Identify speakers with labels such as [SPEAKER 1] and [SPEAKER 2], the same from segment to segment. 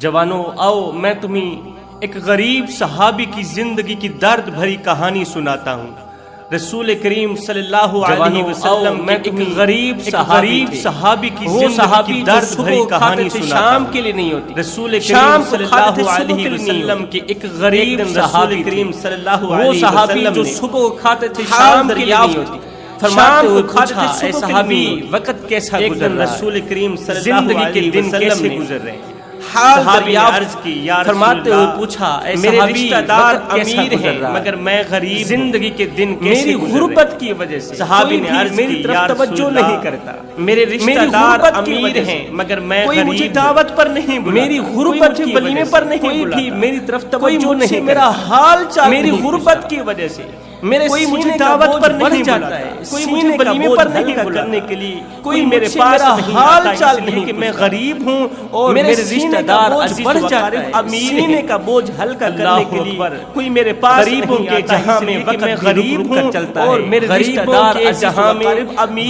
[SPEAKER 1] جوانوں آؤ میں تمہیں ایک غریب صحابی کی زندگی کی درد بھری کہانی سناتا ہوں۔ رسول کریم صلی اللہ علیہ وسلم میں ایک غریب صحابی کی زندگی کی درد بھری کہانی سناتا ہوں۔ شام کے لیے نہیں ہوتی، رسول کریم صلی اللہ علیہ وسلم کے ایک غریب صحابی کریم صلی اللہ علیہ وسلم، وہ صحابی جو صبح کھاتے تھے شام کے لیے نہیں ہوتی۔ فرماتے ہوئے پوچھا اے صحابی وقت کیسا گزر رہا ہے، رسول کریم صلی اللہ علیہ وسلم نے گزر رہے ہیں۔ صحابی عرض کی یا فرماتے ہوئے پوچھا اے میرے رشتہ دار امیر ہیں مگر میں غریب، زندگی کے دن میری غربت کی وجہ سے صحابی نے عرض کی میری طرف توجہ نہیں کرتا، میرے رشتہ دار امیر ہیں مگر میں کوئی مجھے دعوت پر نہیں بلا، میری غربت کے ولیمے پر نہیں کوئی بھی میری طرف توجہ نہیں، میرا حال چال میری غربت کی وجہ سے میرے کوئی مجھے دعوت پر نہیں جاتا ہے، کوئی مجھے ولیمے پر نہیں کرنے کے لیے، کوئی میرے پاس حال چال نہیں کہ میں غریب ہوں اور میرے رشتہ دار عزیز بڑھ جاتا ہے، سینے کا بوجھ ہلکا کرنے کے لیے کوئی میرے پاس غریبوں کے جہاں میں وقت غریب ہوں اور میرے رشتہ دار جہاں میں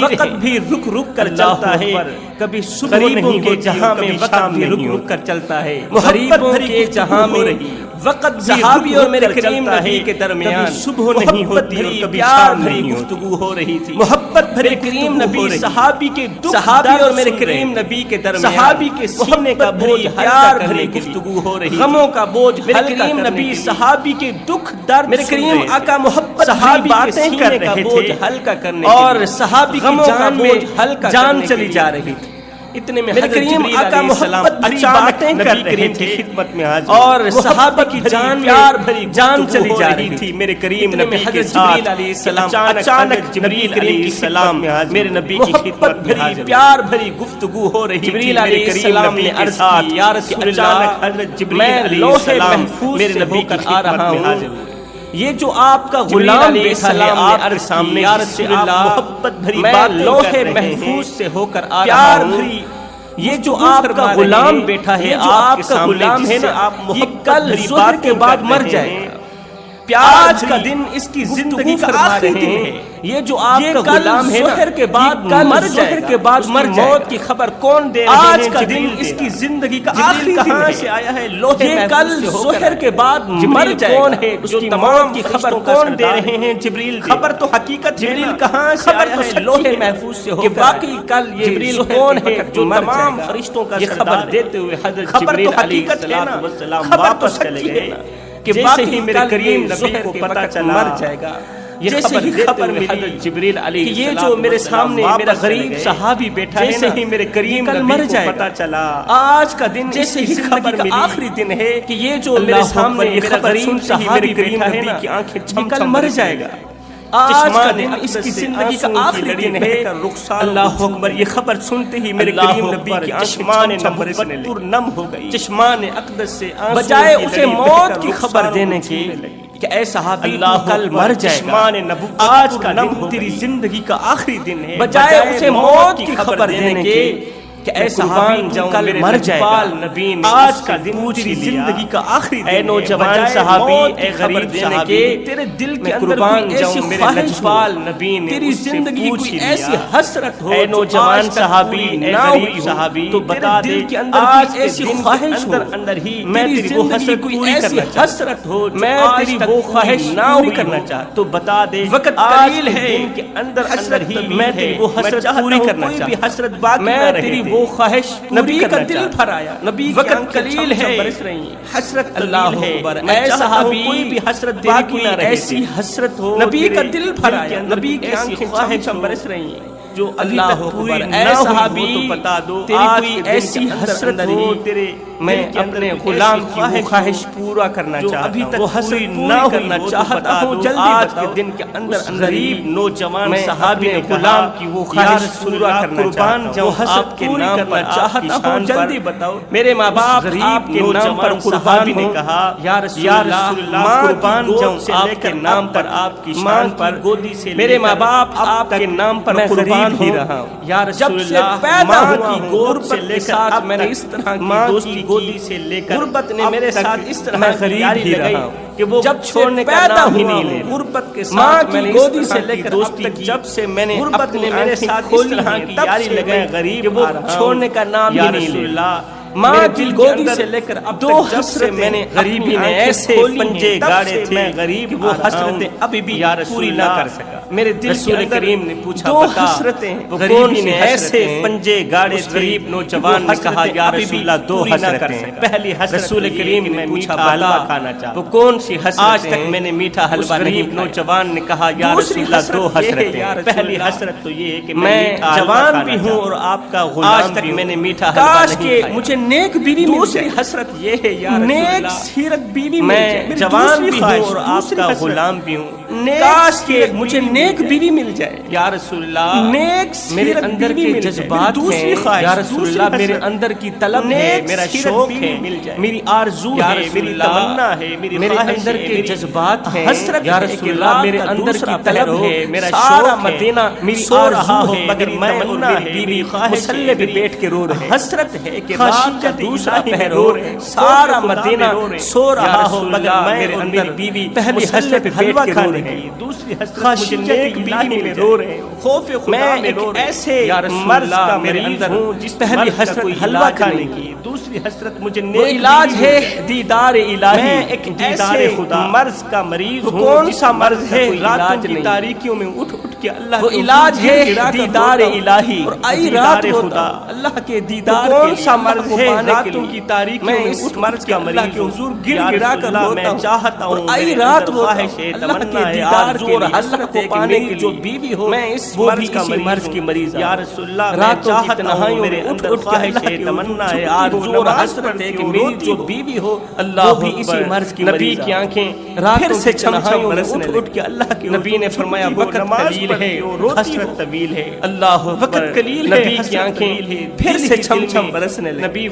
[SPEAKER 1] وقت بھی رک رک کر چلتا ہے، کبھی صبح نہیں کے جہاں میں وقت بھی رک رک کر چلتا ہے، غریبوں کے جہاں میں وقت صحابی اور میرے کریم نبی کے درمیان صبح نہیں ہوتی اور کبھی شام بھری گفتگو ہو رہی تھی، محبت بھرے کریم نبی صحابی کے صحابی اور میرے کریم نبی کے درمیان صحابی کے سینے کا بوجھ پیار بھری گفتگو ہو رہی، غموں کا بوجھ میرے کریم نبی صحابی کے دکھ درد میرے کریم آقا محبت صحابی باتیں کر رہے تھے ہلکا کرنے اور صحابی کی جان میں ہلکا جان چلی جا رہی تھی۔ اتنے میں حضرت جبریل علیہ السلام اچانک نبی کریم کی خدمت میں حاضر اور صحابہ کی جان پیار بھری جان چلی جا رہی تھی، میرے کریم نبی کے ساتھ اچانک جبریل علیہ السلام میرے نبی کی خدمت میں حاضر، پیار بھری گفتگو ہو رہی تھی، جبریل علیہ السلام نے عرض کی یا رسول اللہ حضرت جبریل علیہ السلام میرے نبی کی خدمت میں حاضر ہوں، یہ جو آپ کا غلام بیٹھا ہے آپ کے سامنے یا رسول اللہ محبت بھری بات لوح محفوظ سے ہو کر آ رہا ہوں، یہ جو آپ کا غلام بیٹھا ہے آپ کا غلام ہے نا یہ کل ظہر کے بعد مر جائے گا، آج کا دن اس کی زندگی کا آخری دن ہے، یہ جو آپ کا غلام ہے ظہر کے بعد مر جائے گا، موت کی خبر کون دے رہے ہیں، آج کا دن اس کی زندگی کا آخری دن کہاں سے آیا ہے، یہ کل ظہر کے بعد مر جائے کون ہے، اس کی تمام کی خبر کون دے رہے ہیں، جبریل خبر تو حقیقت جبریل کہاں سے آیا ہے، لوح محفوظ سے ہو کہ واقعی کل یہ جبریل کون ہے جو تمام فرشتوں کا یہ خبر دیتے ہوئے حضرت جبریل علیہ السلام خبر تو سچی ہے کہ واقعی میرے کریم نبی کو پتہ چلا مر جائے گا، جیسے ہی خبر ملی حضرت جبریل علیہ السلام یہ جو میرے سامنے میرا غریب صحابی بیٹھا ہے جیسے ہی میرے کریم نبی کو پتہ چلا آج کا دن جیسے ہی خبر ملی آخری دن ہے کہ یہ جو میرے سامنے میرا غریب صحابی بیٹھا ہے نا کی آنکھیں چھم چھم بھر جائے گا، آج کا دن اس کی زندگی کا آخری دن ہے، اللہ اکبر، یہ خبر سنتے ہی میرے کریم نبی کی آنکھیں پر نم ہو گئی، چشمان اقدس سے بجائے اسے موت کی خبر دینے کی کہ اے صحابی تو کل مر جائے گا، آج کا دن تیری زندگی کا آخری دن ہے، بجائے اسے موت کی خبر دینے کے کہ اے صحابی تو کل مر جائے گا، آج کا دن تیری زندگی کا آخری دن ہے، اے نوجوان صحابی اے غریب صحابی تیرے دل کے اندر کوئی ایسی خواہش نبی نے تیری زندگی کوئی ایسی حسرت ہو، اے نوجوان صحابی اے غریب صحابی تو بتا دل کے اندر کوئی ایسی خواہش اندر ہی میں تیری وہ حسرت کوئی ایسی حسرت ہو میں تیری وہ خواہش پوری کرنا چاہتا تو بتا دے، وقت قلیل ہے کے اندر حسرت ہی میں تیری وہ حسرت پوری کرنا چاہتا، کوئی بھی حسرت باقی نہ رہے، وہ خواہش نبی کا دل بھر آیا، نبی وقت قلیل ہے حسرت اللہ ہے، اے صحابی کوئی بھی حسرت باقی نہ رہے، ایسی حسرت ہو نبی کا دل بھر آیا، نبی کی آنکھیں خواہش برس رہی ہیں جو اللہ اکبر، اے صحابی تو بتا دو تیری کوئی ایسی حسرت ہو تیرے میں اپنے غلام کی وہ خواہش پورا کرنا چاہتا ہوں، وہ حسرت نہ کرنا چاہتا ہوں، جلدی آج کے دن کے اندر غریب نوجوان صحابی نے غلام کی وہ خواہش پورا کرنا چاہتا ہوں، وہ حسرت کے نام پر چاہتا ہوں، جلدی بتاؤ میرے ماں باپ آپ کے نام پر قربان نے کہا یا رسول اللہ قربان جاؤں آپ کے نام پر آپ کی شان پر گودی سے میرے ماں باپ آپ کے نام پر قربان ہی رہا ہوں یا رسول اللہ، پیدا ہوا کی غربت کے ساتھ میں نے اس طرح کی دوستی گودی سے لے کر غربت نے میرے ساتھ اس طرح غریب ہی رہا ہوں کہ وہ جب چھوڑنے کا نام ہی نہیں لے، غربت کے ساتھ میں نے گودی سے لے کر دوستی کی، جب سے میں نے غربت نے میرے ساتھ اس طرح کی یاری لگائی غریب کہ وہ چھوڑنے کا نام ہی نہیں لے، ماں کی گودی سے لے کر اب تک جب سے میں نے غریبی نے ایسے پنجے گاڑے تھے غریب وہ حسرتیں ابھی بھی پوری نہ کر سکا۔ میرے دل رسول کریم نے پوچھا دو حسرتیں غریبی نے ایسے پنجے گاڑے غریب نوجوان نے کہا یا رسول اللہ دو حسرتیں۔ پہلی حسرت رسول کریم نے پوچھا حلوہ کھانا چاہتا، وہ کون سی حسرت؟ آج تک میں نے میٹھا حلوہ غریب نوجوان نے کہا یا رسول اللہ دو حسرتیں۔ پہلی حسرت تو یہ ہے کہ میں جوان بھی ہوں اور آپ کا غلام بھی ہوں، آج تک میں نے میٹھا حلوہ نہیں کھایا، مجھے نیک بیوی مل جائے۔ دوسری حسرت یہ ہے یا رسول اللہ نیک سیرت بیوی مل جائے، میں جوان بھی ہوں اور آپ کا غلام بھی ہوں، کاش کہ مجھے نیک بیوی مل جائے یا رسول اللہ۔ نیک میرے اندر کے جذبات ہیں یا رسول اللہ، میرے اندر کی طلب ہے، میرا شوق ہے، میری آرزو ہے، میری تمنا ہے، میرے اندر کے جذبات ہیں یا رسول اللہ، میرے اندر کی طلب ہے، میرا شوق ہے، مدینہ میری آرزو ہے، مگر میں اور میری بیوی مصلی پہ بیٹھ کے رو رہے، حسرت ہے کہ رات کا دوسرا پہر ہو، سارا مدینہ سو رہا ہو، مگر میں اور میری بیوی پہلی حسرت پہ بیٹھ کے رو رہے ہیں۔ دوسری حسرت مجھے نیک بیوی میں رو رہے ہوں، خوف خدا میں رو رہے، ایسے مرض کا میرے اندر ہوں جس پہلی حسرت حلوہ کھانے کی، دوسری حسرت مجھے نیک علاج ہے دیدار الہی، میں ایک ایسے مرض کا مریض ہوں، کون سا مرض ہے؟ راتوں کی تاریکیوں میں اٹھ اٹھ کے اللہ وہ علاج ہے دیدار الہی، اور آئی رات خدا اللہ کے دیدار، کون سا مرض ہے؟ راتوں کی تاریکیوں میں اس مرض کا مریض کے حضور گر گرا کر روتا ہوں، چاہتا ہوں آئی رات خواہش ہے اللہ کے دیدار کے لیے، اللہ کو پانے کی جو بیوی ہو، میں اس مرض کی مریض یا رسول اللہ، راتوں کی تنہائیوں میں اٹھ اٹھ خواہش ہے، تمنا ہے، آرزو اور حسرت ہے کہ میری جو بیوی ہو اللہ بھی اسی مرض کی مریض۔ نبی کی آنکھیں راتوں سے تنہائیوں میں اٹھ اٹھ کے اللہ کے، نبی نے فرمایا وقت قلیل ہے حسرت طویل ہے، اللہ وقت قلیل ہے، نبی کی آنکھیں پھر سے چھم چھم برسنے لگی۔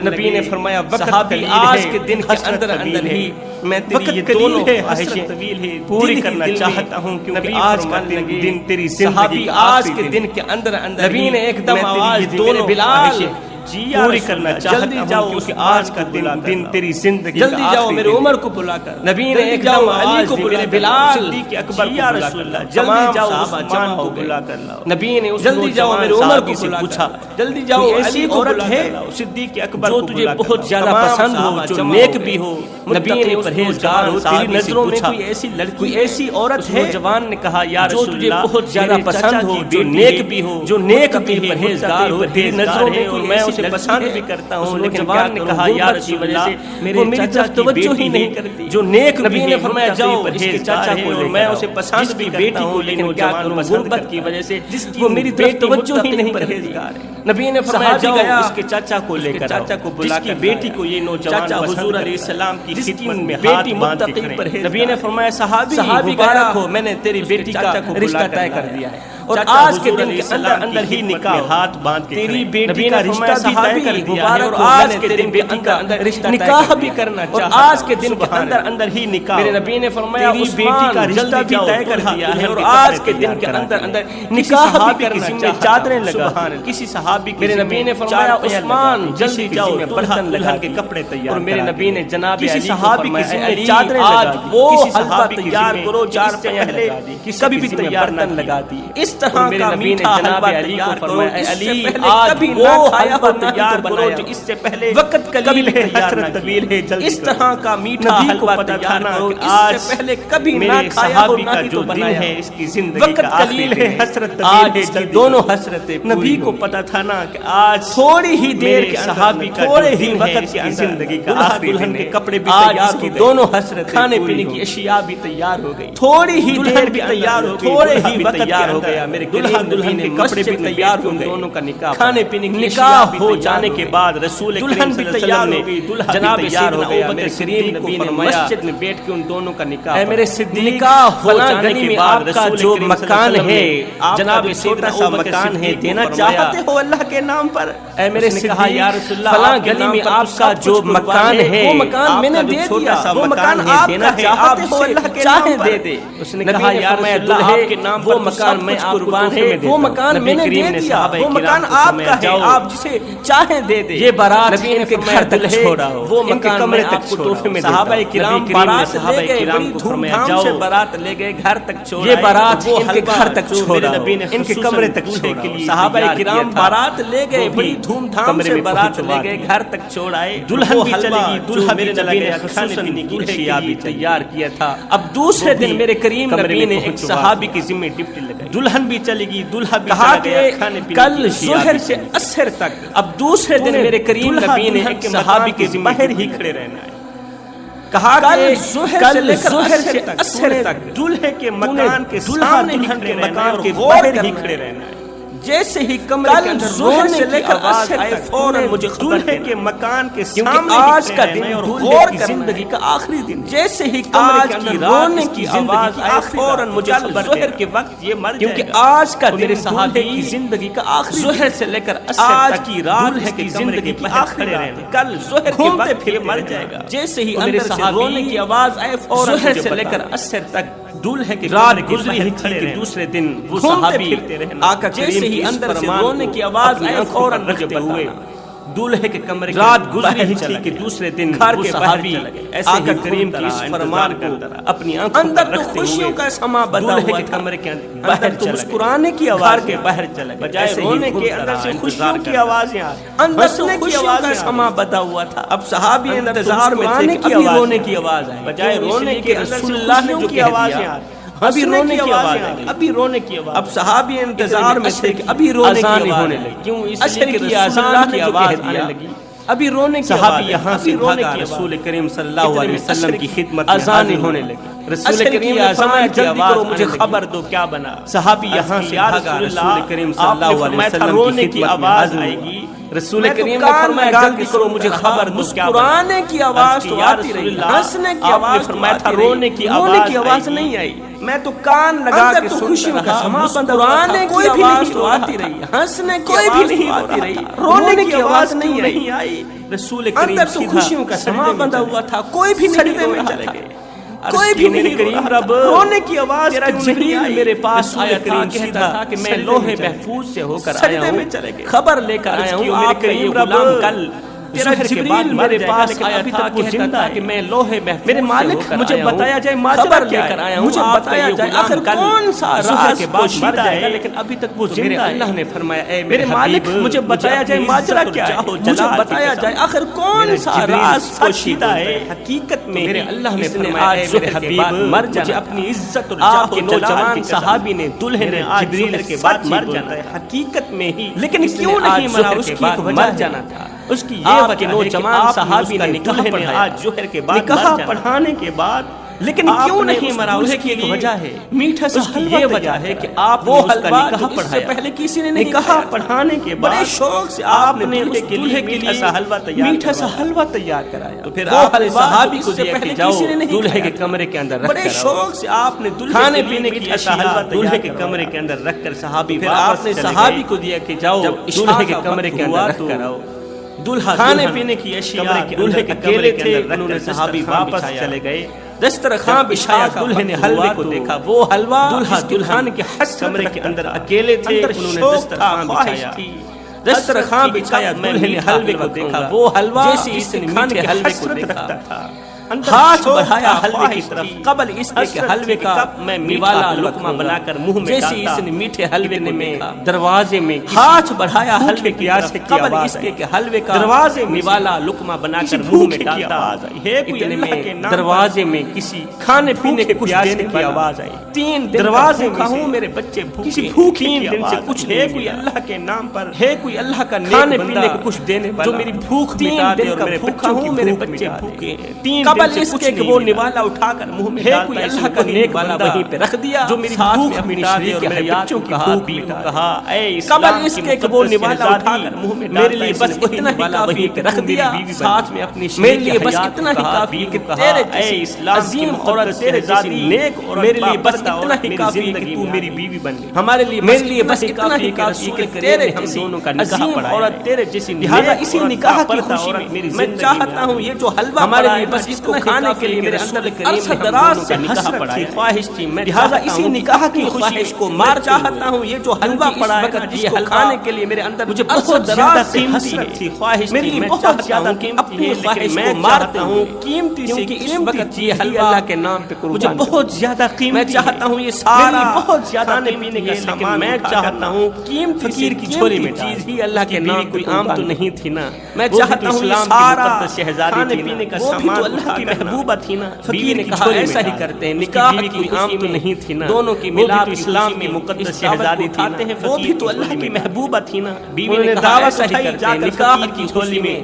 [SPEAKER 1] نبی نے فرمایا وقت قلیل ہے، آج کے دن کے اندر اندر ہی میں تیری یہ دونوں خواہشیں پوری کرنا چاہتا ہوں، کیونکہ آج کا دن تیری زندگی آج کے دن کے اندر اندر نبی نے ایک دم آواز دی میرے بلال پوری کرنا چاہتا ہوں، کیونکہ آج کا دن تیری زندگی جلدی جاؤ میرے عمر کو بلا کر، نبی نے ایک دم علی کو میرے بلال صدیق اکبر یا رسول اللہ جلدی جاؤ عثمان کو بلا کر لاؤ، نبی نے جلدی جاؤ میرے عمر کو پوچھا جلدی جاؤ علی عورت ہے صدیق اکبر جو تجھے بہت زیادہ پسند ہو، جو نیک بھی ہو، نبی نے پرہیزگار ہو، تیری نظروں میں کوئی ایسی لڑکی کوئی ایسی عورت ہے؟ نوجوان نے کہا یا رسول اللہ جو تجھے بہت زیادہ پسند ہو، جو نیک بھی ہو، جو نیک بھی پرہیزگار ہو، تیری نظروں میں کوئی میں اسے پسند بھی کرتا ہوں، لیکن جوان نے کہا یا رسول اللہ وہ میری طرف توجہ ہی نہیں کرتی، جو نیک نبی نے فرمایا جاؤ اس کے چاچا کو لے، میں اسے پسند بھی بیٹی کو، لیکن کیا کروں غربت کی وجہ سے وہ میری طرف توجہ ہی نہیں کرتی، نبی نے فرمایا جاؤ اس کے چاچا کو لے کر، چاچا کو بلا کے بیٹی کو، یہ نوجوان حضور علیہ السلام کی خدمت میں ہاتھ باندھ کے کھڑے، نبی نے فرمایا صحابی مبارک ہو، میں نے تیری بیٹی کا رشتہ طے کر دیا ہے، اور آج کے دن کے اندر اندر ہی نکاح ہاتھ باندھ کے تیری بیٹی کا رشتہ بھی طے کر دیا ہے، اور آج کے دن کے اندر رشتہ نکاح بھی کرنا چاہتا ہوں، آج کے دن کے اندر اندر ہی نکاح، میرے نبی نے فرمایا تیری بیٹی کا رشتہ بھی طے کر دیا ہے، اور آج کے دن کے اندر اندر نکاح بھی کرنا چاہتا ہوں، چادریں لگا کسی صحابی، میرے نبی نے فرمایا عثمان جلدی جاؤ برتن لگا کے کپڑے تیار، اور میرے نبی نے جناب علی کو فرمایا علی چادریں لگا دی، وہ حلوہ تیار کرو جس سے پہلے کبھی بھی تیار نہ لگا دی، اس طرح میرے نبی نے جناب علی کو فرمایا علی آج وہ حلوہ تیار کرو جو اس سے پہلے وقت قلیل ہے حسرت طویل ہے، اس طرح کا میٹھا حلوہ تیار کرو اس سے پہلے کبھی نہ کھایا ہو نہ ہی تو بنایا ہے، اس کی زندگی وقت قلیل ہے حسرت طویل ہے، دونوں حسرتیں نبی کو پتا تھا نا کہ آج تھوڑی ہی دیر کے صحابی کا تھوڑے ہی وقت کی زندگی کا آخری دن کے کپڑے بھی تیار ہو گئے، دونوں حسرتیں کھانے پینے کی اشیاء بھی تیار ہو گئی، تھوڑی ہی دیر بھی تیار ہو گئی، تھوڑے ہی وقت تیار ہو گیا، میرے دلہن کے کپڑے بھی تیار ہو گئے، دونوں کا نکاح کھانے پینے کی نکاح ہو جانے کے بعد رسول دلہن بھی تیار ہو گئی، جناب سیدنا ابوبکر صدیق نبی نے مسجد میں بیٹھ کے ان دونوں کا نکاح، اے میرے صدیق نکاح ہو جانے کے بعد آپ کا جو مکان ہے جناب سیدنا مکان ہے دینا چاہتے ہو اللہ کے نام پر، اے میرے کہا یا رسول اللہ فلاں گلی میں آپ کا جو مکان ہے وہ مکان میں نے دے دیا، وہ مکان آپ دینا چاہتے ہو اللہ کے نام پر، دے دے، اس نے کہا یا رسول اللہ آپ کے نام پر وہ مکان میں آپ قربان ہے، وہ مکان میں نے دے دیا، وہ مکان آپ کا ہے، آپ جسے چاہیں دے دیں۔ یہ بارات ان کے گھر تک چھوڑا ہو، وہ ان کے کمرے تک تحفے میں صحابہ کرام بارات لے گئے، بڑی دھوم دھام سے بارات لے گئے، گھر تک چھوڑا۔ یہ بارات ان کے گھر تک چھوڑا، ان کے کمرے تک چھوڑا۔ صحابہ کرام بارات لے گئے، بڑی دھوم دھام سے بارات لے گئے، گھر تک چھوڑائے۔ دلہن بھی چلے گی، دلہا میرے نبی نے کھانے پینے کی اشیاء بھی تیار کیا تھا۔ اب دوسرے دن میرے کریم نبی نے ایک صحابی کی ذمہ ڈپٹی لگائی، دلہن بھی چلے گی، دلہا بھی چلا گیا، کھانے پینے کل ظہر سے عصر تک۔ اب دوسرے دن میرے کریم نبی نے ایک صحابی کی ذمہ باہر ہی کھڑے رہنا ہے، کہا کہ ظہر سے عصر تک دلہے کے مکان کے سامنے دلہن کے مکان کے باہر ہی کھڑے رہنا ہے۔ جیسے ہی کمرے کے اندر رونے کی آواز آئے فوراً مجھے دلہے کے مکان کے سامنے آج کا دن اور غور کی زندگی کا آخری دن، جیسے ہی کمرے کے اندر رونے کی آواز آئے فوراً مجھے ظہر کے وقت یہ مر جائے گا، کیونکہ آج کا دن صحابی کی زندگی کا آخری ظہر سے لے کر آج کی رات کی زندگی کی آخری رات، کل ظہر کے وقت یہ مر جائے گا۔ جیسے ہی اندر سے رونے کی آواز آئے فوراً ظہر سے لے کر عصر تک دولہے کی رات گزری ہی تھی کہ دوسرے دن وہ صحابی آقا کریم کی اندر سے رونے کی آواز آئے فوراً رکھتے ہوئے دولہے کے کمرے رات گزری ہی تھی کہ دوسرے دن وہ صحابی آقا کریم کی اس فرمان کو اپنی آنکھوں پر رکھتے ہوئے سما دولہے کے کمرے کے باہر تو مسکرانے کی آواز کے باہر چلا گیا، بجائے رونے کے اندر سے خوشیوں کی آوازیں آ رہی، ہنسنے کی آواز سما بدا ہوا تھا۔ اب صحابی انتظار میں تھے کہ ابھی رونے کی آواز آئے، بجائے رونے کے رسول اللہ نے جو کہہ دیا ابھی رونے کی آواز آئے، ابھی رونے کی آواز۔ اب صحابی انتظار میں تھے کہ ابھی رونے کی آواز ہونے لگی، کیوں اس لیے کہ رسول اللہ کی آواز آنے لگی، ابھی رونے کی صحابی یہاں سے بھاگا، رسول کریم صلی اللہ علیہ وسلم کی خدمت اذان ہونے لگی، رسول کریم فرمایا جلدی کرو مجھے خبر دو کیا بنا۔ صحابی یہاں سے بھاگا، رسول کریم صلی اللہ علیہ وسلم کی آواز آئے گی، رسول کریم نے فرمایا جلدی کرو مجھے خبر دو کیا بنا۔ مسکرانے کی آواز تو آتی رہی، ہنسنے کی آواز فرمایا تھا، رونے کی آواز نہیں آئی، میں تو کان لگا کے خوشیوں کا سما مسکرانے کی آواز تو آتی رہی، ہنسنے کوئی بھی نہیں آتی رہی، رونے کی آواز نہیں آئی، رسول کریم اندر تو خوشیوں کا سما بندھا ہوا تھا، کوئی بھی نہیں میں چلے گئے، کوئی بھی نہیں کریم رب رونے کی آواز تیرا جبریل میرے پاس آیا تھا، کہتا تھا کہ میں لوح محفوظ سے ہو کر آیا ہوں، خبر لے کر آیا ہوں آپ کا یہ غلام کل تیرا جبریل میرے پاس آیا تھا، کہتا تھا کہ میں لوح محفوظ میرے مالک مجھے بتایا جائے ماجرا لے کر آیا ہوں، مجھے بتایا جائے آخر کون سا راز کے بعد مر جائے گا لیکن ابھی تک وہ زندہ ہے۔ اللہ نے فرمایا اے میرے مالک مجھے بتایا جائے ماجرا کیا ہے، مجھے بتایا جائے آخر کون سا راز پوشیدہ ہے۔ حقیقت میں میرے اللہ نے فرمایا اے میرے حبیب مر جانا، اپنی عزت اور جاہ کے نوجوان صحابی نے دلہے نے جبریل کے بعد مر جانا ہے حقیقت میں ہی، لیکن کیوں نہیں مرا، اس کی مر جانا تھا، اس کی یہ وجہ نوجوان صحابی نے نکاح پڑھایا آج ظہر کے بعد نکاح پڑھانے کے بعد، لیکن کیوں نہیں مرا، اس کی ایک وجہ ہے میٹھا سا حلوہ، یہ وجہ ہے کہ آپ وہ حلوہ نکاح پڑھایا پہلے کسی نے نہیں، نکاح پڑھانے کے بعد بڑے شوق سے آپ نے دلہے کے لیے میٹھا سا حلوہ تیار کرایا، تو پھر آپ نے صحابی کو دیا کہ جاؤ دلہے کے کمرے کے اندر رکھ کر، بڑے شوق سے آپ نے کھانے پینے کی اشیاء دلہے کے کمرے کے اندر رکھ کر صحابی، پھر آپ نے صحابی کو دیا کہ جاؤ دلہے کے کمرے کے اندر رکھ کر آؤ، دلہا کھانے پینے کی اشیاء دلہے کے کمرے کے اندر انہوں نے صحابی واپس چلے گئے، دسترخوان بچھایا، دلہے نے حلوے کو دیکھا، وہ حلوہ دلہا دلہن کے کمرے کے اندر اکیلے تھے، انہوں نے دسترخوان بچھایا، دسترخوان بچھایا، دلہے نے حلوے کو دیکھا، وہ حلوہ جیسے اس نے کھانے کے حلوے کو دیکھا تھا، ہاتھ بڑھایا حلوے کی طرف، قبل اس کے حلوے کا میں میوالا لقمہ بنا کر منہ میں ڈالتا، جیسے اس نے میٹھے حلوے میں دروازے میں ہاتھ بڑھایا حلوے کی طرف، قبل اس کے حلوے کا دروازے میوالا لقمہ بنا کر منہ میں ڈالتا، اتنے میں دروازے میں کسی کھانے پینے کے کچھ دینے کی آواز آئی، 3 دروازے کہوں میرے بچے بھوکے، 3 دن سے کچھ ہے کوئی اللہ کے نام پر، ہے کوئی اللہ کا کھانے پینے کو کچھ دینے والا جو میری بھوک مٹا دے اور میرے بچوں کی میرے بچے بھوکے ہیں، 3 قبل اس کے کہ وہ نوالا اٹھا کر منہ میں ڈالتا، کوئی اللہ کا نیک بندہ وہیں پہ رکھ دیا جو میری بھوک مٹا دے اور میرے بچوں کی بھوک مٹا دے، کہا اے قبل اس کے کہ وہ نوالا اٹھا کر منہ میں میرے لیے بس اتنا ہی کافی ہے کہ رکھ دیا، ساتھ میں اپنی میرے لیے بس اتنا ہی کافی ہے کہ تیرے جیسی عظیم عورت تیرے جیسی نیک اور میرے لیے بس اتنا ہی کافی ہے کہ تو میری بیوی بن گئی، ہمارے لیے میرے لیے بس اتنا ہی کافی ہے کہ تیرے ہم دونوں کا نکاح پڑھایا، عورت تیرے جیسی، لہذا اسی نکاح کی خوشی میں میں چاہتا ہوں یہ جو حلوہ ہمارے لیے بس
[SPEAKER 2] کو کھانے کے لیے میرے اندر عرصہ دراز سے حسرت تھی، خواہش تھی، میں لہٰذا اسی نکاح کی خواہش کو مار چاہتا ہوں. یہ جو حلوہ پڑا ہے جس کو کھانے کے لیے میرے اندر مجھے بہت دراز سے حسرت تھی، خواہش میرے لیے بہت زیادہ اپنی خواہش کو مارتا ہوں قیمتی سے اس وقت یہ حلوہ اللہ کے نام پہ
[SPEAKER 1] مجھے بہت زیادہ قیمتی
[SPEAKER 2] میں چاہتا ہوں یہ سارا
[SPEAKER 1] بہت زیادہ
[SPEAKER 2] کھانے پینے کا سامان میں چاہتا ہوں قیمتی فقیر کی جھولی میں چیز ہی اللہ کے نام کوئی عام تو نہیں تھی نا. میں چاہتا ہوں یہ سارا کھانے پینے کا سامان اللہ کی محبوبہ تھی نا. فقیر نے کہا ایسا ہی کرتے ہیں، نکاح کی عام تو نہیں تھی نا، دونوں کی ملاپ اسلام کی مقدس شہزادی تھاتے ہیں، وہ بھی تو اللہ کی محبوبہ تھی نا. بیوی نے کہا ایسا ہی کرتے ہیں، نکاح کی جھولی میں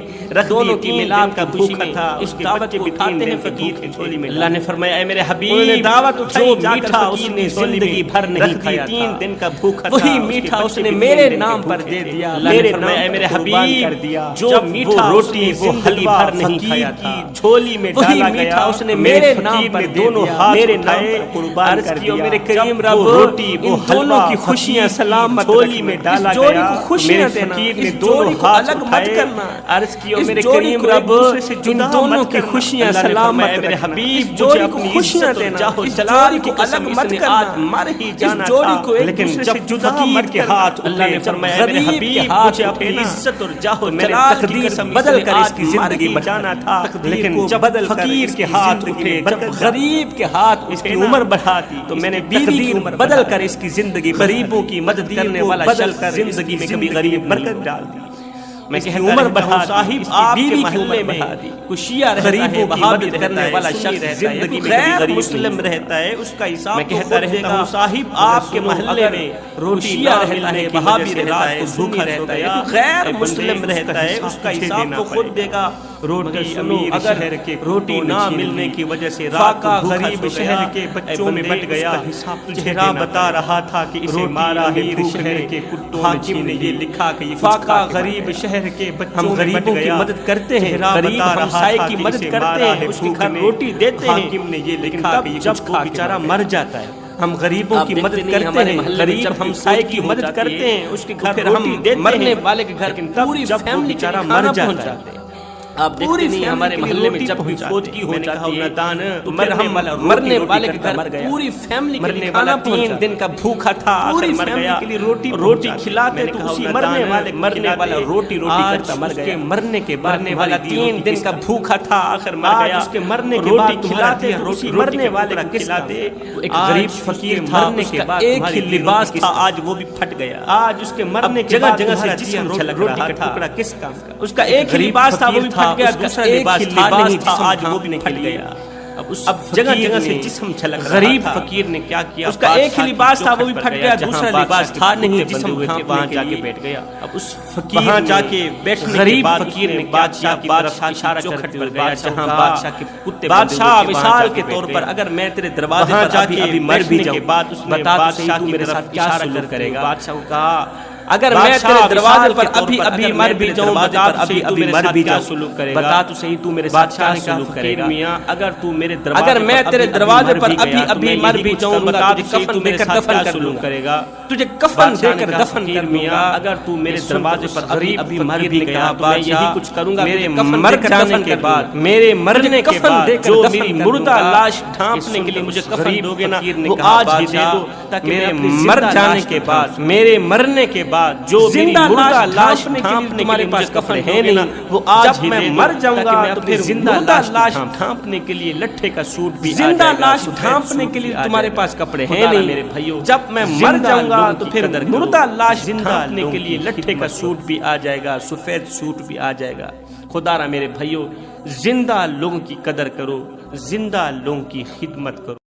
[SPEAKER 2] دونوں کی ملاپ کا بھوکا تھا، اس دعوت کو اٹھاتے ہیں فقیر کی جھولی میں. اللہ نے فرمایا اے میرے حبیب دعوت اٹھائی، جو میٹھا اس نے زندگی بھر نہیں کھایا، 3 دن کا بھوکا تھا، وہی میٹھا اس نے میرے نام پر دے دیا. اللہ نے فرمایا اے میرے حبیب جو میٹھا روٹی وہ حلوہ نہیں کھایا تھا، جھولی میں ڈالا گیا، اس نے میرے نام پر دونوں ہاتھ میرے نام پر قربان کر دیا. میرے کریم رب روٹی ان دونوں کی خوشیاں سلامت جھولی میں ڈالا گیا. جوڑی کو خوشیاں دینا، اس جوڑی کو الگ مت کرنا. عرض کیا میرے کریم رب ان دونوں کی خوشیاں سلامت میرے حبیب جوڑی کو خوشیاں دینا، اس جوڑی کو الگ مت کرنا. مر ہی جانا تھا لیکن جب فقیر کے ہاتھ اللہ نے فرمایا میرے حبیب مجھے اپنی عزت اور جاہ و جلال تقدیر بدل کر اس کی زندگی بچانا تھا. لیکن جب فقیر کے ہاتھ اٹھے، جب غریب کے ہاتھ اس کی عمر بڑھا دی تو میں نے تقدیر بدل کر اس کی زندگی غریبوں کی مدد کرنے والا چل کر زندگی میں کبھی غریب برکت ڈال دی. میں کہ عمر بڑھا صاحب آپ کے محلے میں کوئی شیعہ غریبوں کی مدد کرنے والا شخص زندگی میں غیر مسلم رہتا ہے، اس کا حساب میں کہتا رہتا ہوں صاحب آپ کے محلے میں شیعہ رہتا ہے، وہابی رہتا ہے، بھوکا رہتا ہے، غیر مسلم رہتا ہے، اس کا حساب تو خود دے گا. روٹی امیر شہر کے روٹی نہ ملنے کی وجہ سے فاقہ غریب شہر کے بچوں میں بٹ گیا. چہرہ بتا رہا تھا کہ اسے مارا ہے شہر کے کتوں. حاکم نے یہ لکھا کہ یہ فاقہ غریب شہر کے بچوں ہم غریبوں کی مدد کرتے ہیں، غریب ہمسائے کی مدد کرتے ہیں، اس کے گھر روٹی دیتے ہیں. حاکم نے یہ لکھا کہ جب وہ بیچارہ مر جاتا ہے ہم غریبوں کی مدد کرتے ہیں، غریب ہمسائے کی مدد کرتے ہیں، اس کے گھر روٹی دیتے ہیں. مرنے والے کے گھر پوری فیملی بیچارہ مر جاتا ہے. آپ دیکھتے نہیں ہمارے محلے میں جب بھی فوتگی ہو جاتی ہے تو مرنے والے کے گھر پوری فیملی مرنے والا 3 دن کا بھوکا تھا، پوری فیملی کے لیے روٹی کھلاتے تو اسی مرنے والا روٹی کرتا مر گیا. مرنے کے بعد والا 3 دن کا بھوکا تھا آخر مر گیا. اس کے مرنے کے بعد کھلاتے روٹی مرنے والے کا کھلاتے. ایک غریب فقیر تھا، اس کا ایک ہی لباس تھا، آج وہ بھی پھٹ گیا. آج اس کے مرنے کے بعد جگہ سے جسم چھلک روٹی کا ٹکڑا کس کام کا؟ اس کا ایک ہی لباس تھا، وہ بھی پھٹ گیا. دوسرا لباس تھا، آج وہ بھی پھٹ گیا. اب جگہ سے جسم چھلک. غریب فقیر نے کیا کیا؟ اس کا ایک ہی لباس تھا، وہ بھی پھٹ گیا. دوسرا لباس تھا نہیں، جسم وہاں جا کے بیٹھ گیا. اب اس فقیر وہاں جا کے بیٹھنے غریب فقیر نے بادشاہ کی طرف اشارہ کر کے گیا جہاں بادشاہ کے کتے بادشاہ مثال کے طور پر اگر میں تیرے دروازے پر جا کے ابھی مر بھی جاؤں بتا بادشاہ کی میرے ساتھ کیا سلوک کرے گا؟ بادشاہ کو کہا اگر میں تیرے دروازے پر ابھی مر بھی جاؤں بتا ابھی مر بھی جا سلوک کرے گا؟ بتا تو صحیح تو میرے ساتھ کیا سلوک کرے گا؟ میاں اگر تو میرے دروازے اگر میں تیرے دروازے پر ابھی مر بھی جاؤں بتا تو کفن دے کر دفن کر لوں کرے گا، تجھے کفن دے کر دفن کر میاں. اگر تو میرے دروازے پر ابھی مر بھی گیا تو میں یہی کچھ کروں گا میرے مر جانے کے بعد، میرے مرنے کے بعد جو میری مردہ لاش ڈھانپنے کے لیے مجھے کفن دو گے نا وہ آج ہی دے دو تاکہ میرے مر جانے کے بعد میرے مرنے کے بعد جو زندہ لاش ڈھانپنے تمہارے پاس کفن ہے نہیں وہ آج میں مر جاؤں گا تو پھر زندہ لاش ڈھانپنے کے لیے لٹھے کا سوٹ بھی زندہ لاش ڈھانپنے کے لیے تمہارے پاس کپڑے ہیں نہیں میرے بھائیو. جب میں مر جاؤں گا تو پھر مردہ لاش ڈھانپنے کے لیے لٹھے کا سوٹ بھی آ جائے گا، سفید سوٹ بھی آ جائے گا. خدا را میرے بھائیو زندہ لوگوں کی قدر کرو، زندہ لوگوں کی خدمت کرو.